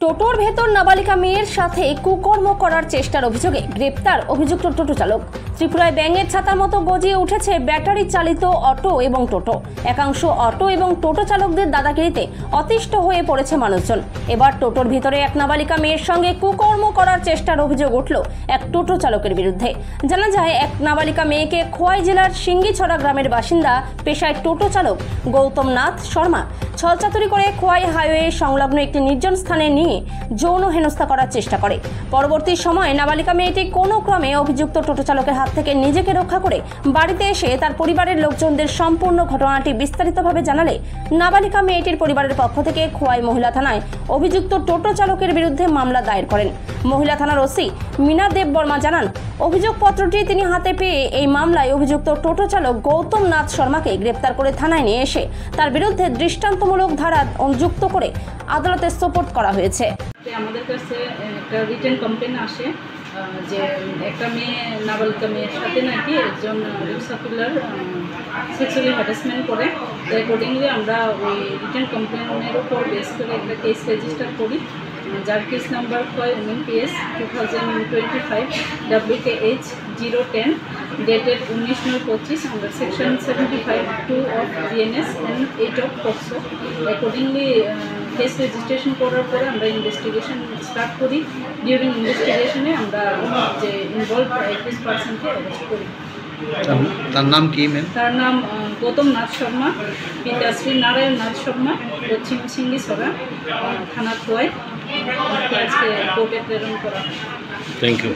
টোটোর ভেতর নাবালিকা মেয়ের সাথে কুকর্ম করার চেষ্টার অভিযোগে গ্রেপ্তার অভিযুক্ত টোটো চালক। ত্রিপুরায় ব্যাঙের ছাতার মতো গজিয়ে উঠেছে ব্যাটারি চালিত অটো এবং টোটো। একাংশ অটো এবং টোটো চালকদের দাদাগিরিতে অতিষ্ঠ হয়ে পড়েছে মানুষজন। এবার টোটোর ভিতরে এক নাবালিকা মেয়ের সঙ্গে কুকর্ম করার চেষ্টার অভিযোগ উঠল এক টোটো চালকের বিরুদ্ধে। জানা যায়, এক নাবালিকা মেয়েকে খোয়াই জেলার সিঙ্গিছড়া গ্রামের বাসিন্দা পেশায় টোটো চালক গৌতম নাথ শর্মা ছলচাতুরি করে খোয়াই হাইওয়ে সংলগ্ন একটি নির্জন স্থানে নিয়ে যৌন হেনস্থা করার চেষ্টা করে। পরবর্তী সময়ে নাবালিকা মেয়েটি কোনো ক্রমে অভিযুক্ত টোটো চালকের হাত থেকে নিজেকে রক্ষা করে বাড়িতে এসে তার পরিবারের লোকজনদের সম্পূর্ণ ঘটনাটি বিস্তারিতভাবে জানালে নাবালিকা মেয়েটির পরিবারের পক্ষ থেকে খোয়াই মহিলা থানায় অভিযুক্ত টোটো চালকের বিরুদ্ধে মামলা দায়ের করেন। মহিলা থানার ওসি মীনা দেব বর্মা জানান, অভিযোগপত্রটি তিনি হাতে পেয়ে এই মামলায় অভিযুক্ত টোটো চালক গৌতম নাথ শর্মাকে গ্রেপ্তার করে থানায় নিয়ে এসে তার বিরুদ্ধে দৃষ্টান্তমূলক ধারা যুক্ত করে আদালতে সোপর্দ করা হয়েছে। আমাদের কাছে একটা রিটেন কমপ্লেন আসে যে একটা মেয়ে নাবালিকা মেয়ের সাথে নাকি একজন রিক্সাপিলার সেক্সুয়ালি হ্যারাসমেন্ট করে। অ্যাকর্ডিংলি আমরা ওই রিটেন কমপ্লেনের উপর বেস করে একটা কেস রেজিস্টার করি, যার কেস নাম্বার হয় PS 2025 WKH 010 dated 19/25 under section 75(2) of BNS and 8 of POCSO। Accordingly case registration করার পরে আমরা ইনভেস্টিগেশন স্টার্ট করি। ডিউরিং ইনভেস্টিগেশনে আমরা যে ইনভলভ অ্যাকিউজড পারসনকে অ্যারেস্ট করি। তার নাম কি? তার নাম গৌতম নাথ শর্মা, পিতা শ্রী নারায়ণ নাথ শর্মা, পশ্চিম সিঙ্গিছড়া, থানা খোয়াই। আজকে কোর্টে প্রেরণ করা হয়। Thank you.